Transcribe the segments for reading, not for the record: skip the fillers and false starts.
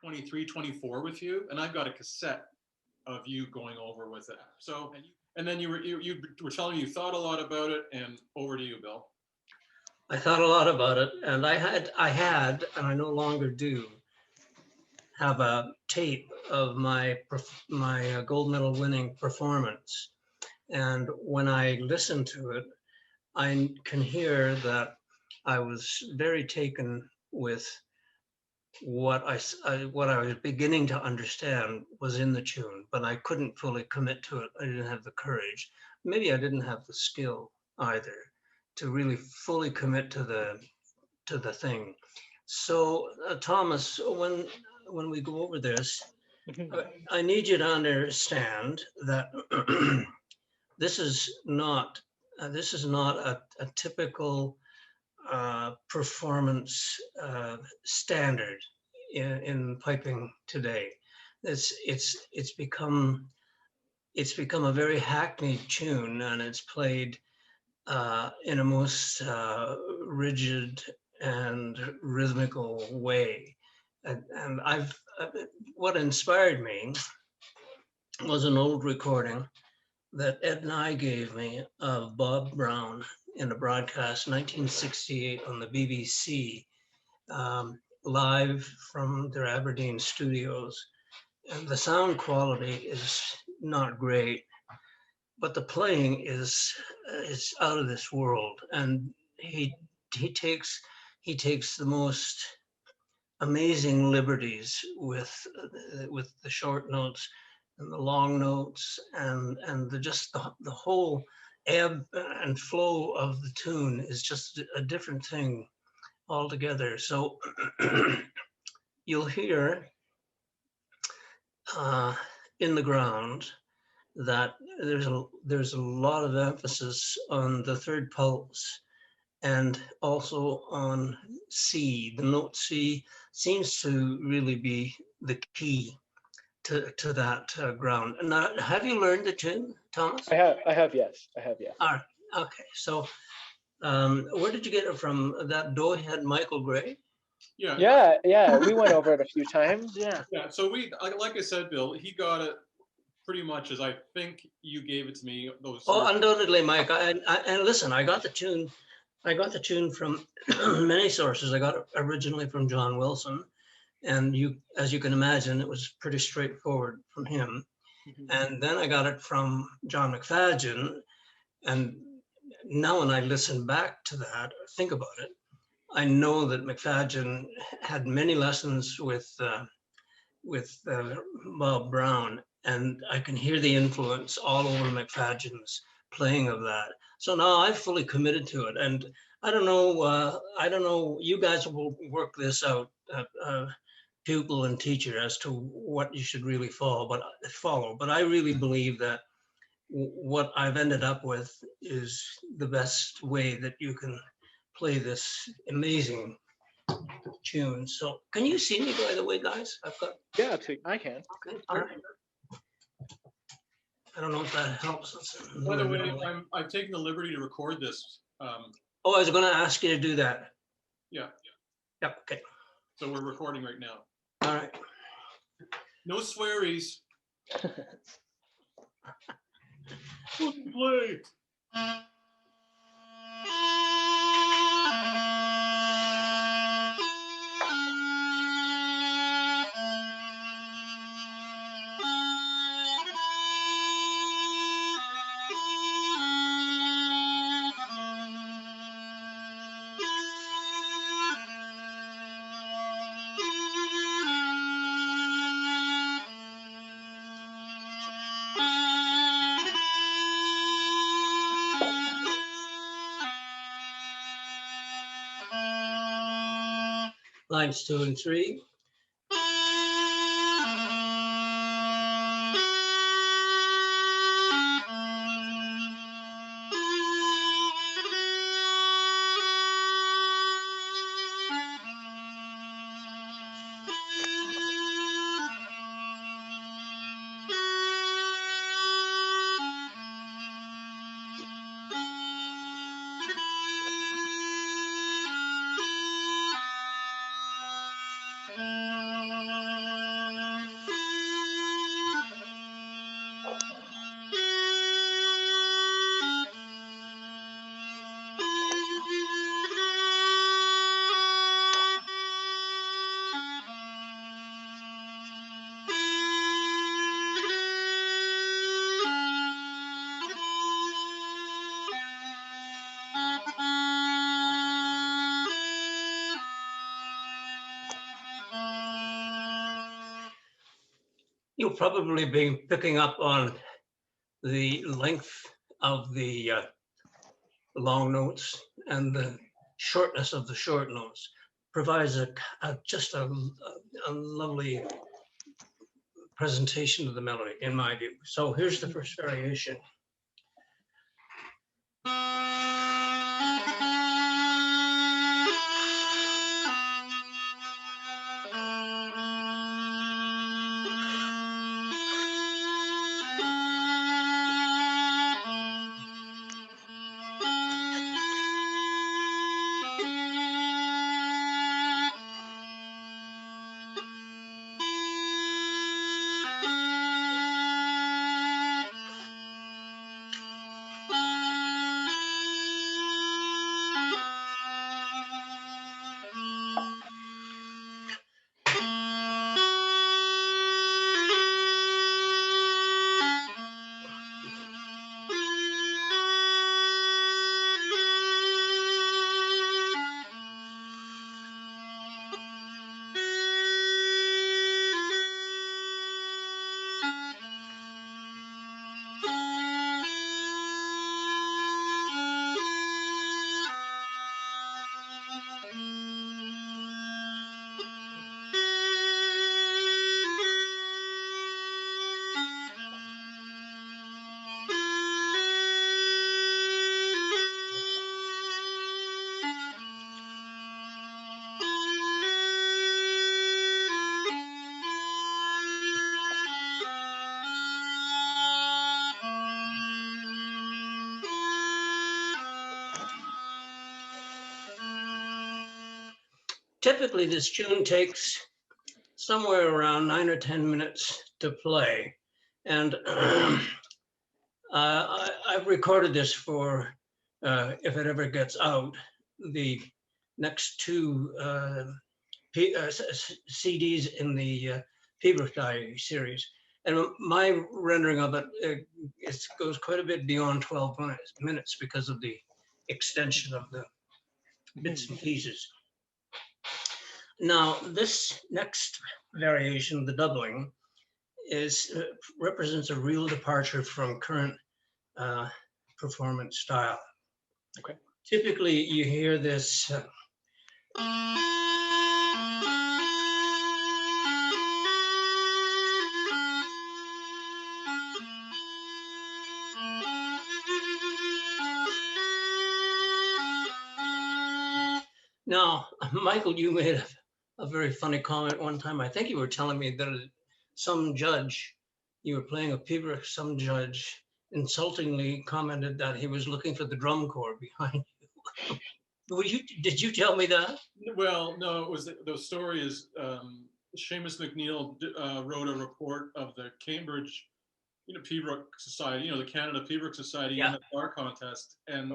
23, 24 with you, and I've got a cassette of you going over with it. So, and then you were telling me you thought a lot about it, and over to you, Bill. I thought a lot about it, and I had, and I no longer do, have a tape of my gold medal winning performance. And when I listen to it, I can hear that I was very taken with what I was beginning to understand was in the tune, but I couldn't fully commit to it. I didn't have the courage. Maybe I didn't have the skill either to really fully commit to the thing. So Thomas, when we go over this, I need you to understand that this is not a typical performance standard in piping today. It's become a very hackneyed tune, and it's played in a most rigid and rhythmical way. And what inspired me was an old recording that Ed and I gave me of Bob Brown in a broadcast 1968 on the BBC, live from their Aberdeen studios. And the sound quality is not great, but the playing is out of this world. And he takes the most amazing liberties with the short notes and the long notes, and the whole ebb and flow of the tune is just a different thing altogether. So you'll hear in the ground that there's a lot of emphasis on the third pulse, and also on C. The note C seems to really be the key to that ground. And now, have you learned the tune, Thomas? I have, yes. All right, okay. So where did you get it from? That doughhead Michael Gray? Yeah. We went over it a few times. Yeah. So like I said, Bill, he got it pretty much as I think you gave it to me. Undoubtedly, Mike. And listen, I got the tune. From many sources. I got it originally from John Wilson, and as you can imagine, it was pretty straightforward from him. Mm-hmm. And then I got it from John McFadden, and now when I listen back to that, think about it, I know that McFadden had many lessons with Bob Brown, and I can hear the influence all over McFadden's playing of that. So now I've fully committed to it, and I don't know. You guys will work this out, pupil and teacher, as to what you should really follow. But I really believe that what I've ended up with is the best way that you can play this amazing tune. So can you see me, by the way, guys? Yeah, I can. Okay, all right. I don't know if that helps us. By the way, I've taken the liberty to record this. I was going to ask you to do that. Yeah. Yep. Okay. So we're recording right now. All right. No swearies. Play. Lines 2 and 3. You'll probably be picking up on the length of the long notes and the shortness of the short notes. Provides just a lovely presentation of the melody, in my view. So here's the first variation. Typically, this tune takes somewhere around 9 or 10 minutes to play. And I've recorded this for, if it ever gets out, the next two CDs in the Piobaireachd series. And my rendering of it, it goes quite a bit beyond 12 minutes because of the extension of the bits and pieces. Now, this next variation, the doubling, represents a real departure from current performance style. Okay. Typically, you hear this. Now, Michael, you made a very funny comment one time. I think you were telling me that some judge, you were playing a Piobaireachd, some judge insultingly commented that he was looking for the drum corps behind you. Did you tell me that? Well, no, it was the story is Seamus McNeill wrote a report of the Cambridge, Piobaireachd Society, the Canada Piobaireachd Society MSR contest, and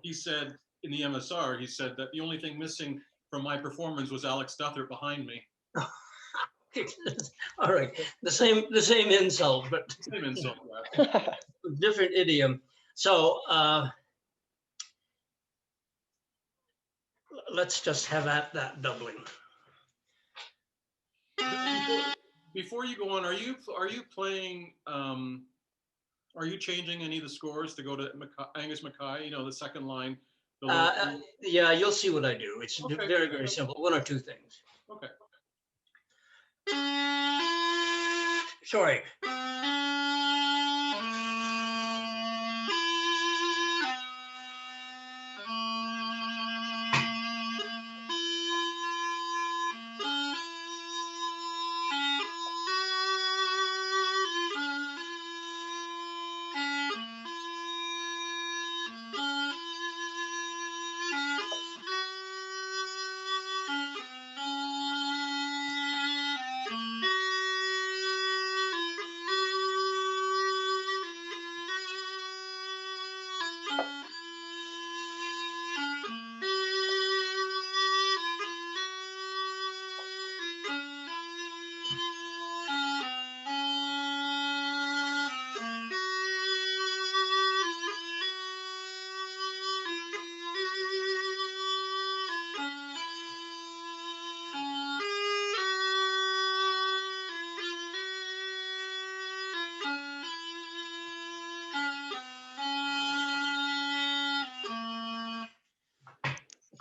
he said in the MSR, he said that the only thing missing from my performance was Alex Duthert behind me. All right, the same insult, but same insult, different idiom. So let's just have at that doubling. Before you go on, are you playing? Are you changing any of the scores to go to Angus Mackay? The second line. Yeah, you'll see what I do. It's very, very simple. One or two things. Okay. Sorry.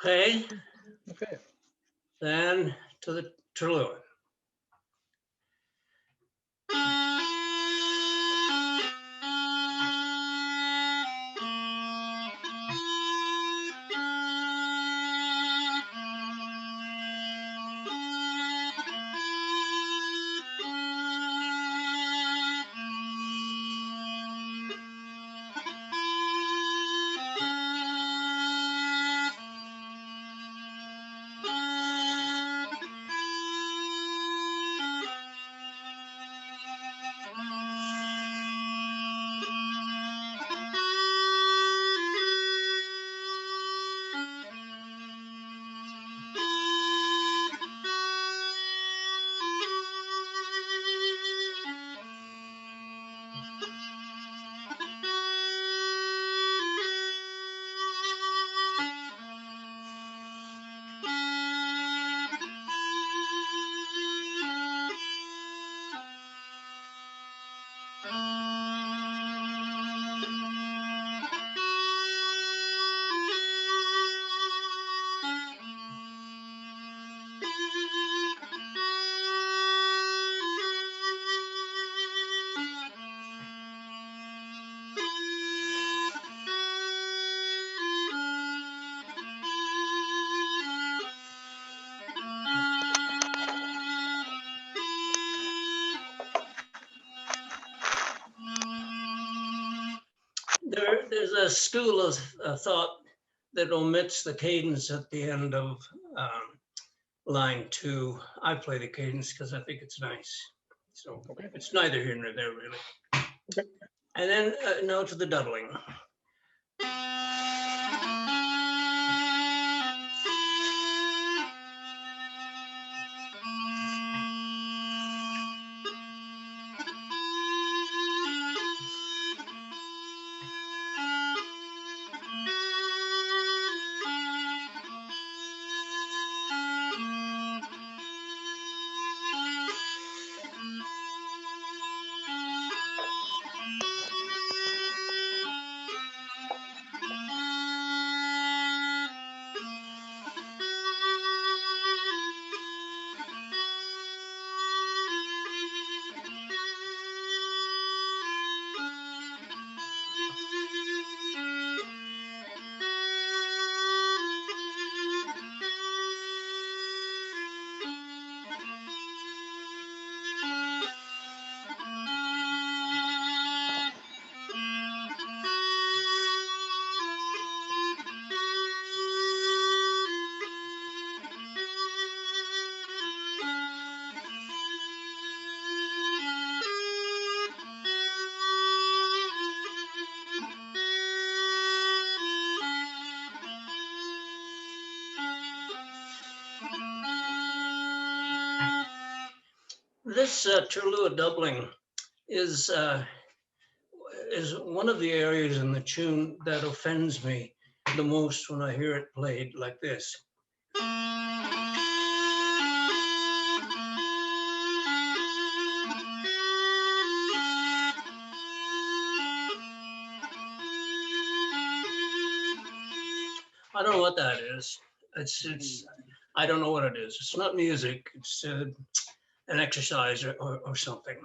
Okay, Okay. then to the Crunluath. There's a school of thought that omits the cadence at the end of line 2. I play the cadence because I think it's nice. So Okay. it's neither here nor there, really. Okay. And then now to the doubling. This Crunluath doubling is one of the areas in the tune that offends me the most when I hear it played like this. I don't know what that is. It's I don't know what it is. It's not music. It's an exercise or something.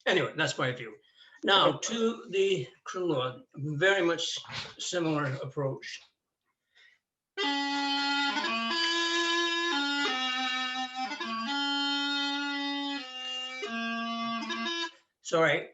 Anyway, that's my view. Now to the Crunluath, very much similar approach. Sorry.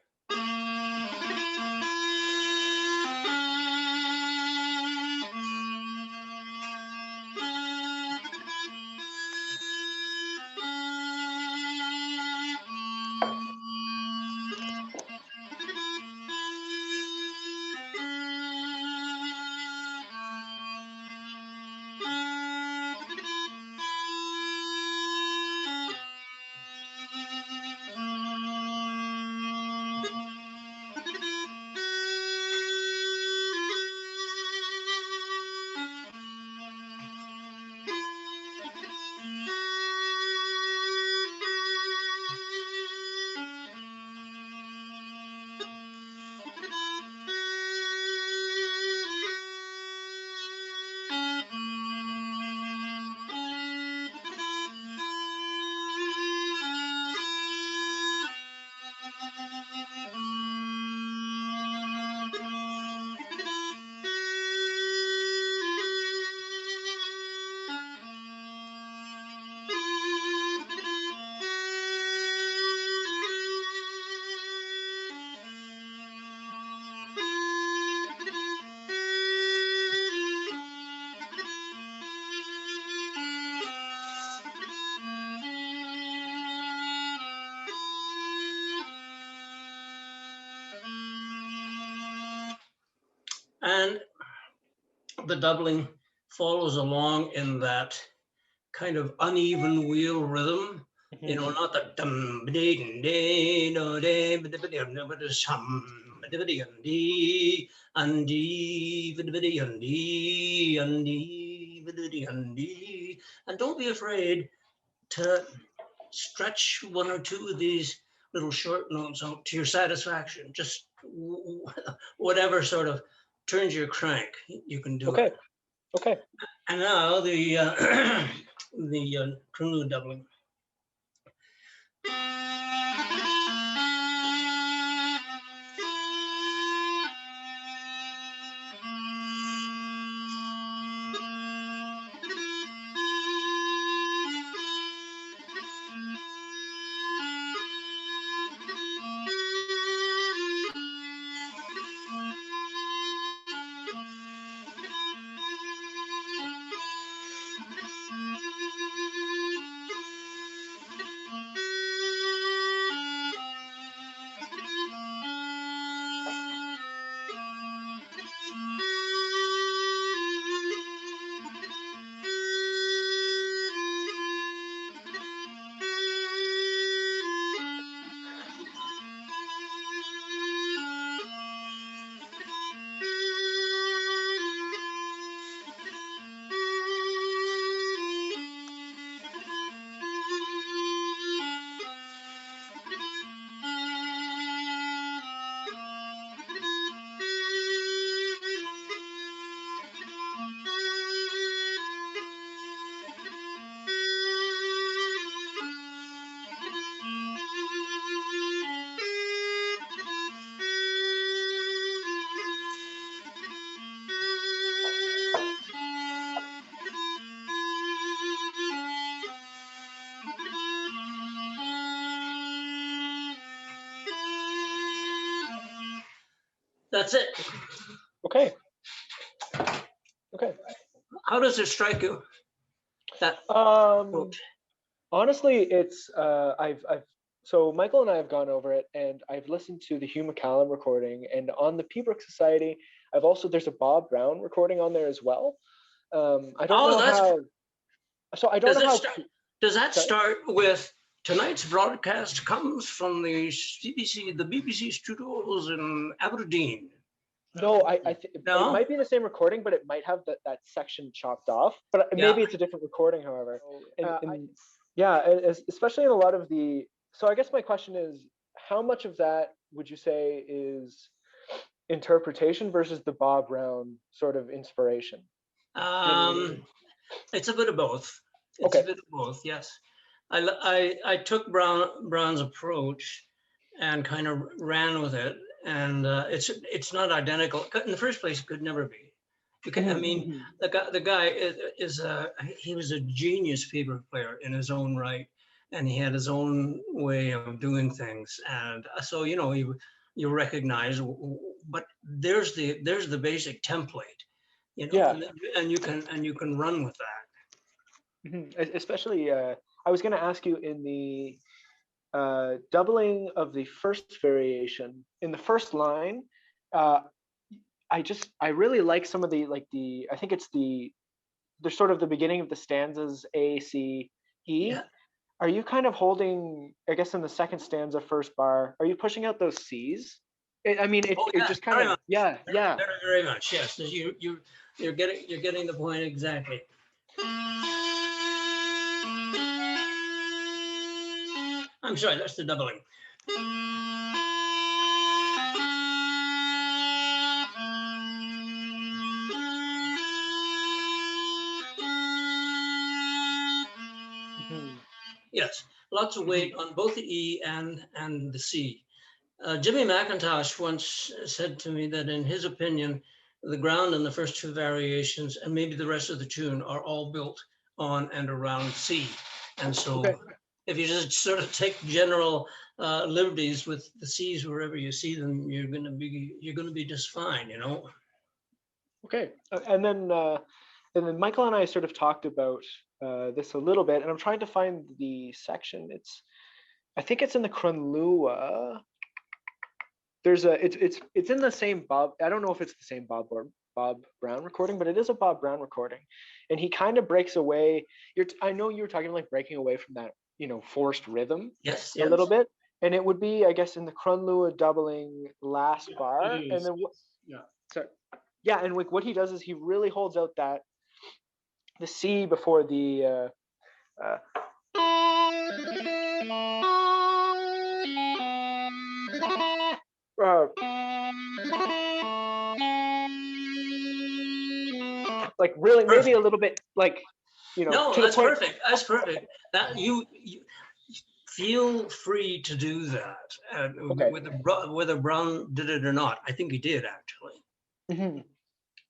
the doubling follows along in that kind of uneven wheel rhythm. You know, not the dum dee dee no dee but the hum dee undee undee. And don't be afraid to stretch one or two of these little short notes out to your satisfaction. Just whatever sort of turns your crank, you can do it. Okay. And now the the Crunluath doubling. That's it. Okay. How does it strike you? That Honestly, it's so Michael and I have gone over it, and I've listened to the Hugh McCallum recording, and on the Piobaireachd Society, there's a Bob Brown recording on there as well. I don't know how. So I don't know how. Does that start with tonight's broadcast comes from the BBC studios in Aberdeen? No, it might be the same recording, but it might have that section chopped off. But maybe it's a different recording, however. Especially in a lot of the. So I guess my question is, how much of that would you say is interpretation versus the Bob Brown sort of inspiration? It's a bit of both. A bit of both, yes. I took Brown's approach and kind of ran with it. And it's not identical. In the first place, it could never be. I mean, the guy he was a genius Piobaireachd player in his own right, and he had his own way of doing things. And so you recognize, but there's the basic template, and you can run with that. Especially, I was going to ask you in the doubling of the first variation in the first line. I really like some of I think it's they're sort of the beginning of the stanzas A, C, E. Yeah. Are you kind of holding, I guess in the second stanza, first bar, are you pushing out those C's? It just kind of, very much, yes. You're getting the point exactly. I'm sorry, that's the doubling. Yes, lots of weight on both the E and the C. Jimmy McIntosh once said to me that in his opinion, the ground in the first two variations and maybe the rest of the tune are all built on and around C. And so if you just sort of take general liberties with the C's wherever you see them, you're going to be just fine, Okay, and then Michael and I sort of talked about this a little bit, and I'm trying to find the section. I think it's in the Crunluath. It's in the same Bob. I don't know if it's the same Bob Bob Brown recording, but it is a Bob Brown recording, and he kind of breaks away. I know you were talking like breaking away from that, forced rhythm Yes, a yes. little bit, and it would be, I guess, in the Crunluath doubling last bar, It and is. then Yeah. sorry, yeah, and like what he does is he really holds out the C before the. Like really, maybe a little bit like, No, to the that's point. perfect. That's perfect. That you feel free to do that. Okay. Whether Brown did it or not, I think he did actually. Mhm.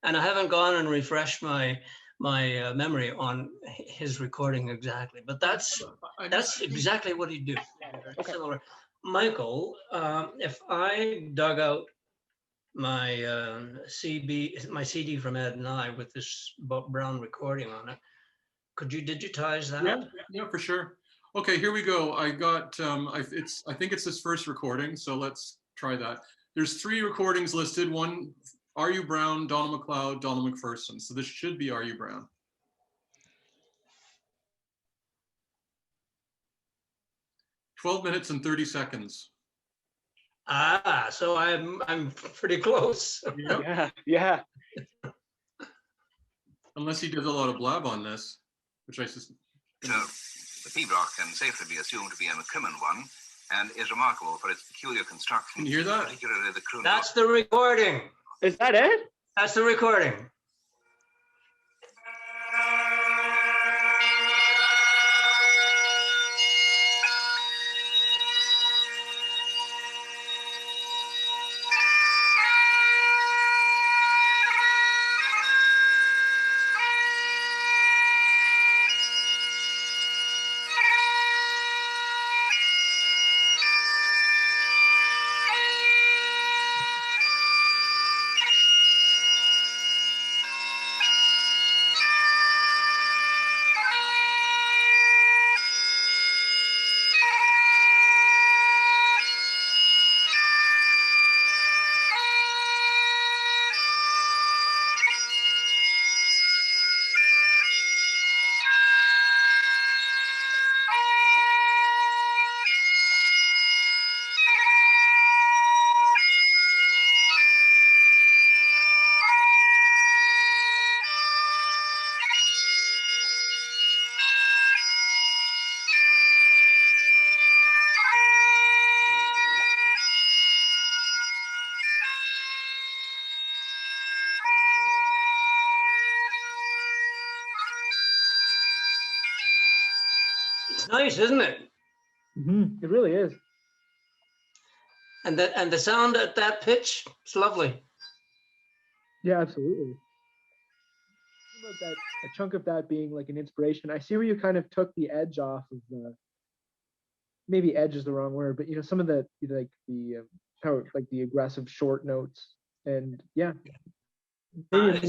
And I haven't gone and refreshed my memory on his recording exactly, but that's exactly what he do. Okay. Similar. Michael, if I dug out my my CD from Ed and I with this Brown recording on it, could you digitize that? Yeah, for sure. Okay, here we go. I got I think it's his first recording, so let's try that. There's 3 recordings listed. One, Are You Brown, Donald MacLeod, Donald McPherson. So this should be Are You Brown. "12 minutes and 30 seconds. Ah, so I'm pretty close. Yeah. Yeah. Unless he does a lot of blab on this, which I just. So, the Piobaireachd can safely be assumed to be a McCrimmon one, and is remarkable for its peculiar construction. Can you hear that? Particularly the Crunluath. That's the recording. Is that it? That's the recording. It's nice, isn't it? It really is. And the sound at that pitch, it's lovely. Yeah, absolutely. About that, a chunk of that being like an inspiration. I see where you kind of took the edge off of maybe edge is the wrong word, but some of the like the how like the aggressive short notes, and yeah. I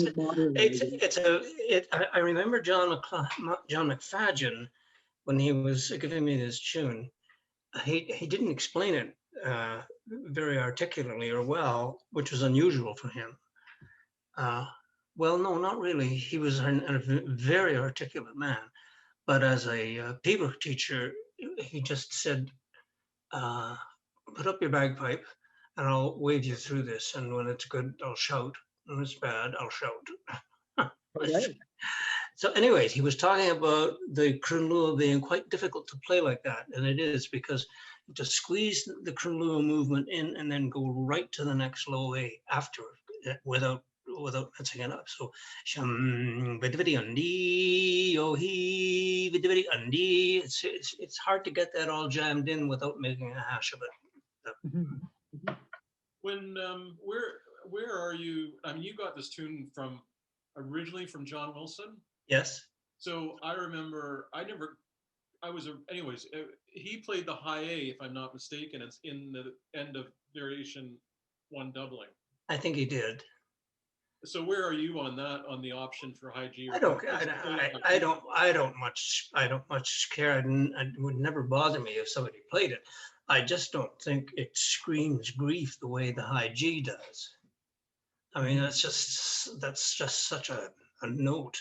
remember John McFadgen when he was giving me this tune. He didn't explain it very articulately or well, which was unusual for him. Well, no, not really. He was a very articulate man, but as a Piobaireachd teacher, he just said, "Put up your bagpipe, and I'll wave you through this. And when it's good, I'll shout. When it's bad, I'll shout." Okay. So, anyways, he was talking about the Crunluath being quite difficult to play like that, and it is because to squeeze the Crunluath movement in and then go right to the next low A after without messing it up. So, it's hard to get that all jammed in without making a hash of it. When where are you? I mean, you got this tune originally from John Wilson. Yes. So I remember anyways, he played the high A, if I'm not mistaken. It's in the end of variation 1 doubling. I think he did. So where are you on that, on the option for high G? I don't much care. It would never bother me if somebody played it. I just don't think it screams grief the way the high G does. I mean, that's just such a note,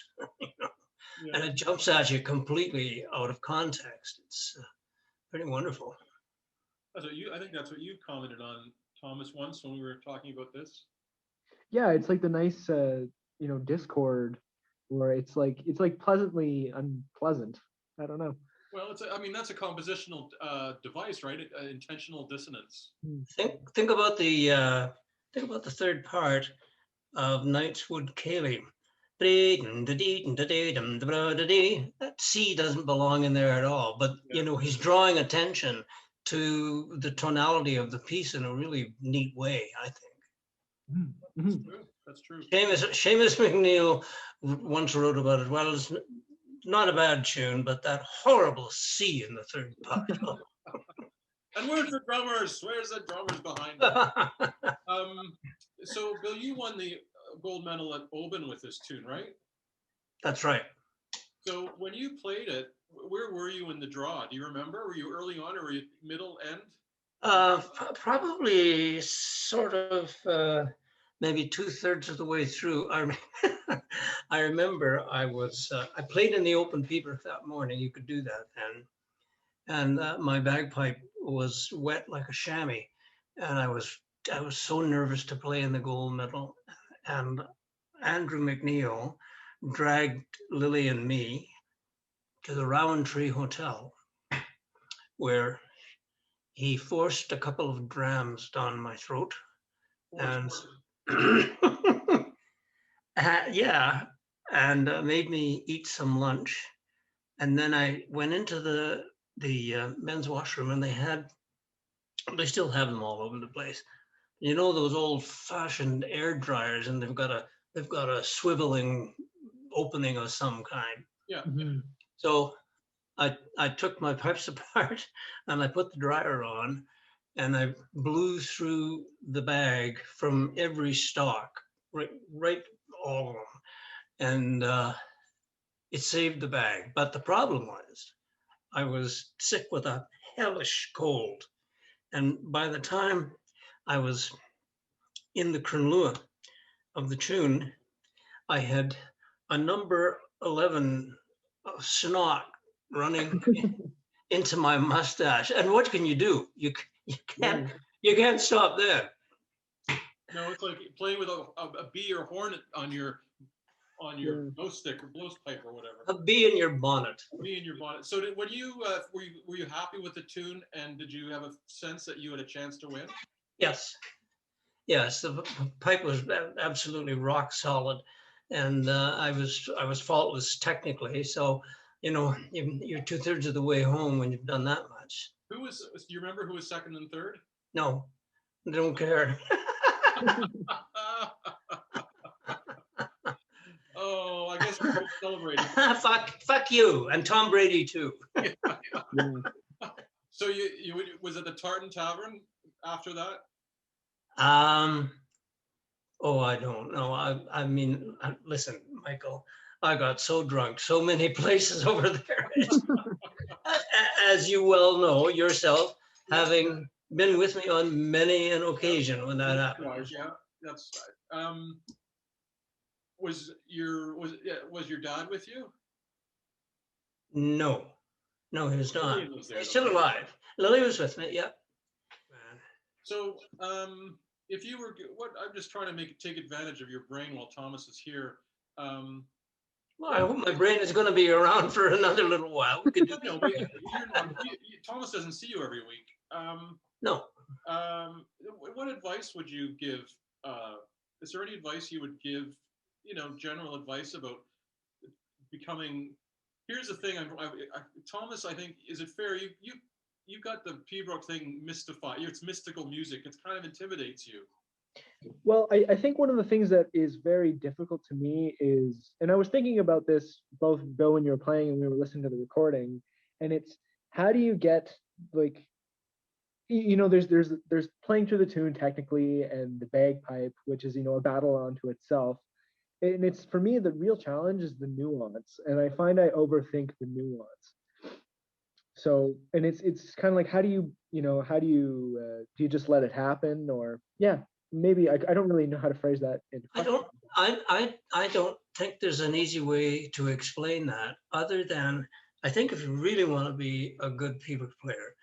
and it jumps at you completely out of context. It's pretty wonderful. I think that's what you commented on, Thomas, once when we were talking about this. Yeah, it's like the nice, discord where it's like pleasantly unpleasant. I don't know. Well, I mean, that's a compositional device, right? Intentional dissonance. Think about the third part of Knightswood Cayley. That C doesn't belong in there at all, but he's drawing attention to the tonality of the piece in a really neat way, I think. That's true. Seamus McNeill once wrote about it. Well, it's not a bad tune, but that horrible C in the third part. And where's the drummers? Where's the drummers behind it? So, Bill, you won the gold medal at Oban with this tune, right? That's right. So when you played it, where were you in the draw? Do you remember? Were you early on or were you middle end? Probably sort of maybe 2/3 of the way through. I remember I played in the open Piobaireachd that morning. You could do that then. And my bagpipe was wet like a chamois. And I was so nervous to play in the gold medal. And Andrew McNeill dragged Lily and me to the Rowantree Hotel, where he forced a couple of drams down my throat. And and made me eat some lunch. And then I went into the men's washroom, and they still have them all over the place. You know, those old-fashioned air dryers, and they've got a swiveling opening of some kind. Yeah. Mm-hmm. So I took my pipes apart and I put the dryer on, and I blew through the bag from every stalk, right all of them, and it saved the bag. But the problem was I was sick with a hellish cold, and by the time I was in the Crunluath of the tune, I had a number 11 snot running into my mustache. And what can you do? You can't stop there. No, it's like playing with a bee or hornet on your blow stick or blow pipe or whatever. A bee in your bonnet. A bee in your bonnet. So were you happy with the tune, and did you have a sense that you had a chance to win? Yes. The pipe was absolutely rock solid, and I was faultless technically. So you're 2/3 of the way home when you've done that much. Do you remember who was second and third? No, I don't care. Oh, I guess we're celebrating. Fuck you, and Tom Brady too. So you was it the Tartan Tavern after that? Oh, I don't know. I mean, listen, Michael, I got so drunk so many places over there. As you well know yourself, having been with me on many an occasion when that happened. Yeah, that's right. Was your dad with you? No, he was not. He's still alive. Lily was with me. Yeah. So, if you were, I'm just trying to take advantage of your brain while Thomas is here. Well, I hope my brain is going to be around for another little while. We could do Thomas doesn't see you every week. No. What advice would you give? Is there any advice you would give? General advice about becoming. Here's the thing, Thomas. I think, is it fair? You got the Piobaireachd thing mystified. It's mystical music. It kind of intimidates you. Well, I think one of the things that is very difficult to me is, and I was thinking about this both, Bill, when you were playing and we were listening to the recording, and it's how do you get, like, there's playing through the tune technically, and the bagpipe, which is a battle unto itself. And it's, for me, the real challenge is the nuance, and I find I overthink the nuance. So, and it's kind of like, how do you do you just let it happen, or maybe I don't really know how to phrase that into I question. I don't think there's an easy way to explain that, other than I think if you really want to be a good Pibroch player,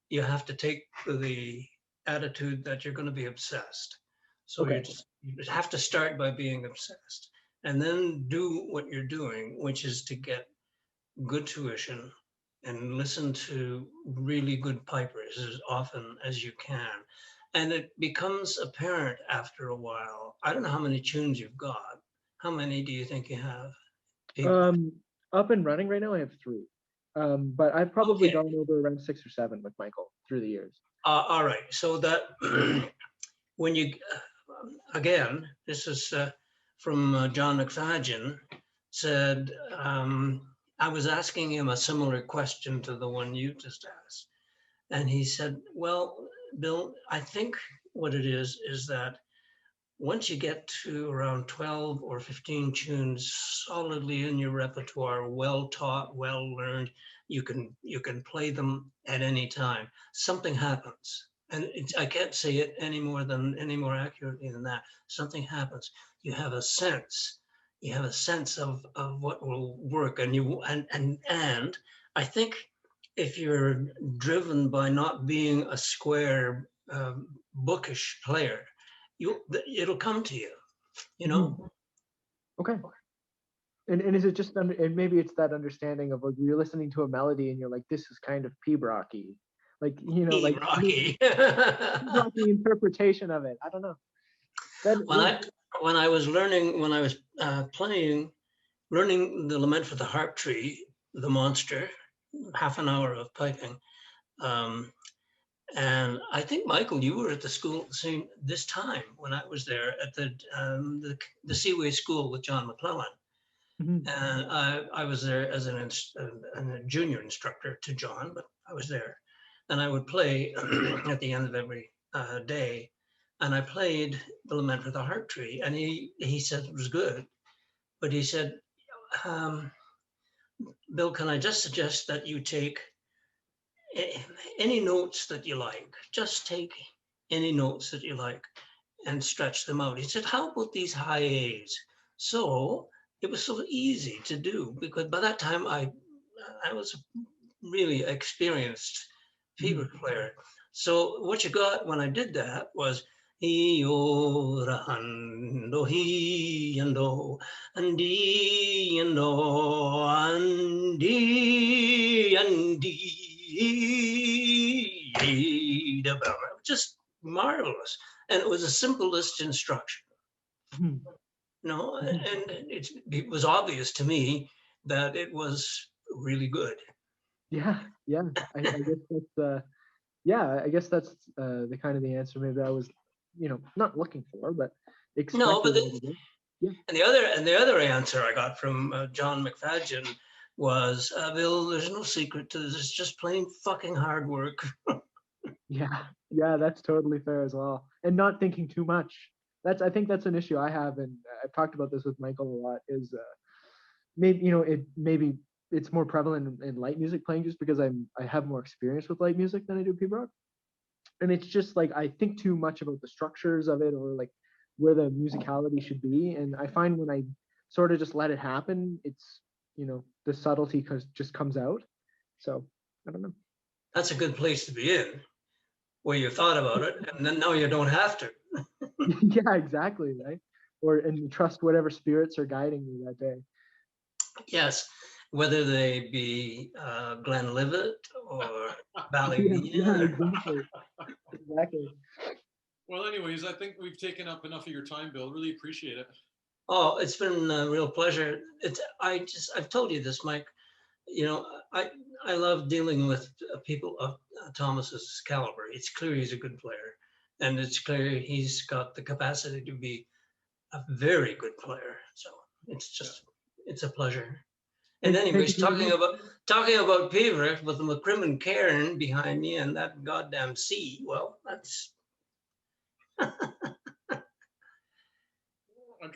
you have to take the attitude that you're going to be obsessed. So Okay. you have to start by being obsessed, and then do what you're doing, which is to get good tuition and listen to really good pipers as often as you can. And it becomes apparent after a while. I don't know how many tunes you've got. How many do you think you have? People? Up and running right now, I have 3. But I've probably Okay. gone over around 6 or 7 with Michael through the years. All right. So that when you, again, this is from John McFadden, said, I was asking him a similar question to the one you just asked. And he said, well, Bill, I think what it is that once you get to around 12 or 15 tunes solidly in your repertoire, well taught, well learned, you can play them at any time. Something happens. And I can't say it any more accurately than that. Something happens. You have a sense. You have a sense of what will work. And I think if you're driven by not being a square bookish player, it'll come to you, you know. Okay. And is it just and maybe it's that understanding of like you're listening to a melody and you're like, this is kind of Piobaireachd, like like Rocky. Piobaireachd interpretation of it. I don't know. When I was learning the Lament for the Harp Tree, the monster, half an hour of piping. And I think, Michael, you were at the school this time when I was there at the Seaway School with John McLellan. Mm-hmm. And I was there as a junior instructor to John, but I was there. And I would play at the end of every day. And I played the Lament for the Harp Tree. And he said it was good. But he said, Bill, can I just suggest that you take any notes that you like? Just take any notes that you like and stretch them out. He said, how about these high A's? So it was so easy to do because by that time I was a really experienced Pibroch player. So what you got when I did that was he and he and oh and he and oh and he and he. Just marvelous, and it was the simplest instruction. No, and it was obvious to me that it was really good. Yeah. I guess that's I guess that's the kind of the answer maybe I was, not looking for, but expecting. No, but yeah. And the other answer I got from John McFadden was, Bill, there's no secret to this. It's just plain fucking hard work. Yeah, that's totally fair as well. And not thinking too much. I think that's an issue I have, and I've talked about this with Michael a lot. Is maybe it's more prevalent in light music playing just because I have more experience with light music than I do Pibroch. And it's just like I think too much about the structures of it or like where the musicality should be. And I find when I sort of just let it happen, it's the subtlety just comes out. So I don't know. That's a good place to be in, where you thought about it, and then now you don't have to. Yeah, exactly, right? And trust whatever spirits are guiding you that day. Yes, whether they be Glenlivet or Ballybean. Yeah, exactly. Well, anyways, I think we've taken up enough of your time, Bill. Really appreciate it. Oh, it's been a real pleasure. I've told you this, Mike. I love dealing with people of Thomas's caliber. It's clear he's a good player, and it's clear he's got the capacity to be a very good player. So it's a pleasure. And anyways, talking about Pibroch with the McCrimmon Cairn behind me and that goddamn sea. Well, that's.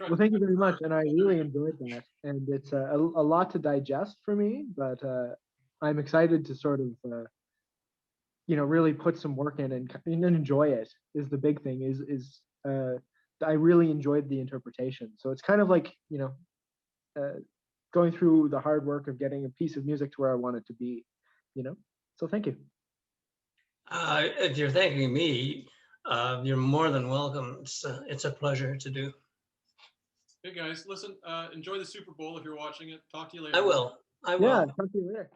Well, thank you very much, and I really enjoyed that. And it's a lot to digest for me, but I'm excited to sort of really put some work in and enjoy it. Is the big thing. Is I really enjoyed the interpretation. So it's kind of like, you know, going through the hard work of getting a piece of music to where I want it to be, you know? So thank you. If you're thanking me, you're more than welcome. It's a pleasure to do. Hey guys, listen, enjoy the Super Bowl if you're watching it. Talk to you later. I will. Yeah, talk to you later.